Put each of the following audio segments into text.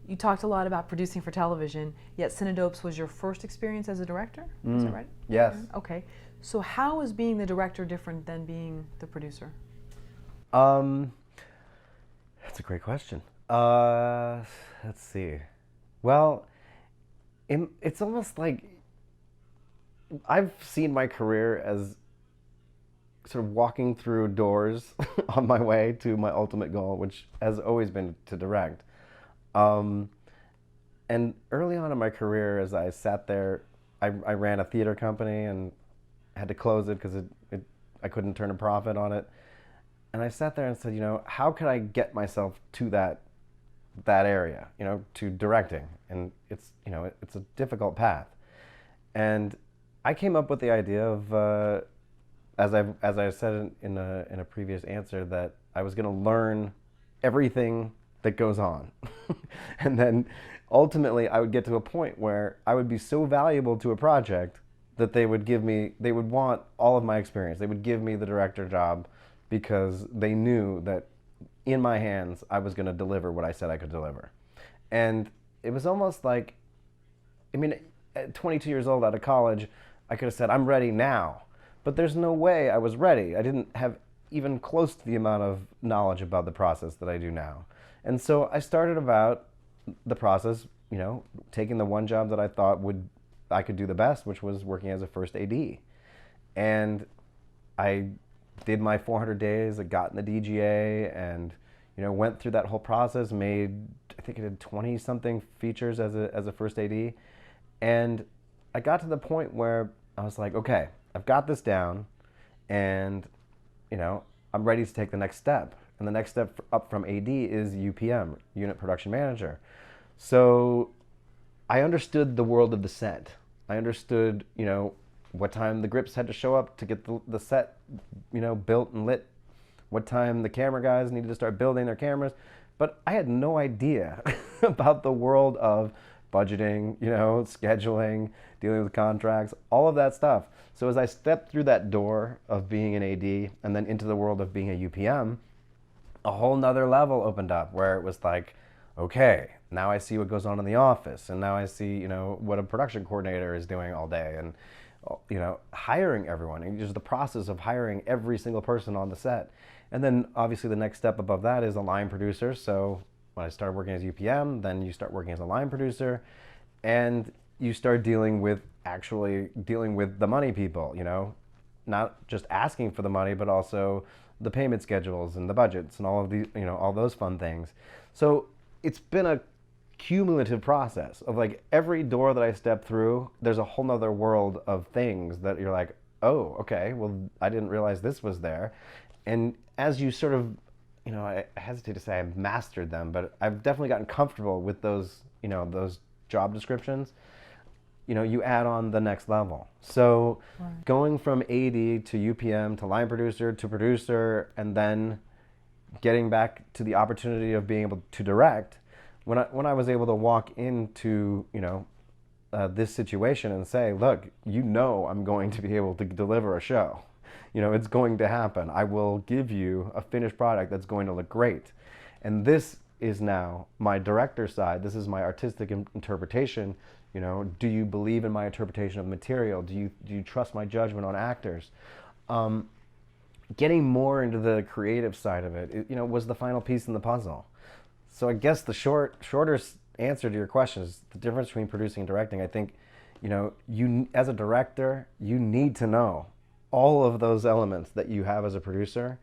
You talked a lot about producing for television, yet CINEDOPES was your first experience as a director? Is that right? Yes. Okay. So how is being the director different than being the producer? That's a great question. Let's see. Well, it's almost like I've seen my career as sort of walking through doors on my way to my ultimate goal, which has always been to direct. Um, and early on in my career, as I sat there, I ran a theater company and had to close it because I couldn't turn a profit on it. And I sat there and said, how could I get myself to that area, to directing? And it's a difficult path. And I came up with the idea of, as I said in a previous answer, that I was going to learn everything that goes on, and then ultimately I would get to a point where I would be so valuable to a project that they would want all of my experience. They would give me the director job because they knew that in my hands I was going to deliver what I said I could deliver. And it was almost like, at 22 years old out of college, I could have said, I'm ready now. But there's no way I was ready. I didn't have even close to the amount of knowledge about the process that I do now. And so I started about the process, taking the one job that I thought I could do the best, which was working as a first AD. And I did my 400 days, I got in the DGA, and went through that whole process, made, I think I did 20-something features as a first AD. And I got to the point where I was like, okay, I've got this down, and I'm ready to take the next step. And the next step up from AD is UPM, Unit Production Manager. So I understood the world of the set. I understood, what time the grips had to show up to get the set, built and lit, what time the camera guys needed to start building their cameras. But I had no idea about the world of budgeting, scheduling, dealing with contracts, all of that stuff. So as I stepped through that door of being an AD and then into the world of being a UPM, a whole nother level opened up where it was like, okay, now I see what goes on in the office, and now I see, what a production coordinator is doing all day, and hiring everyone, and just the process of hiring every single person on the set. And then obviously the next step above that is a line producer. So when I started working as UPM, then you start working as a line producer, and you start dealing with the money people, not just asking for the money, but also the payment schedules and the budgets and all of the, all those fun things. So it's been a cumulative process of like every door that I step through, there's a whole nother world of things that you're like, oh, okay, well, I didn't realize this was there. And as you sort of, I hesitate to say I've mastered them, but I've definitely gotten comfortable with those, those job descriptions. You add on the next level. So right. Going from AD to UPM to line producer to producer, and then getting back to the opportunity of being able to direct, when I was able to walk into this situation and say, look, I'm going to be able to deliver a show. It's going to happen. I will give you a finished product that's going to look great. And this is now my director side. This is my artistic interpretation. Do you believe in my interpretation of material? Do you trust my judgment on actors? Getting more into the creative side of it, was the final piece in the puzzle. So I guess the shorter answer to your question is the difference between producing and directing. I think, you as a director, you need to know all of those elements that you have as a producer,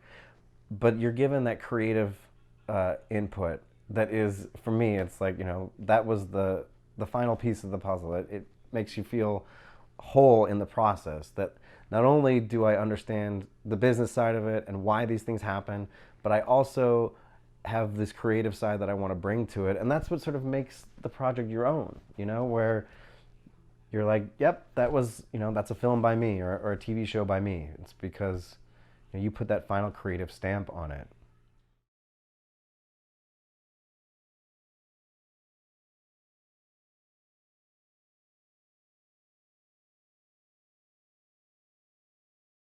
but you're given that creative input that is, for me, it's like, that was the final piece of the puzzle. It makes you feel whole in the process, that not only do I understand the business side of it and why these things happen, but I also have this creative side that I want to bring to it. And that's what sort of makes the project your own, where you're like, yep, that was, that's a film by me or a TV show by me. It's because you put that final creative stamp on it.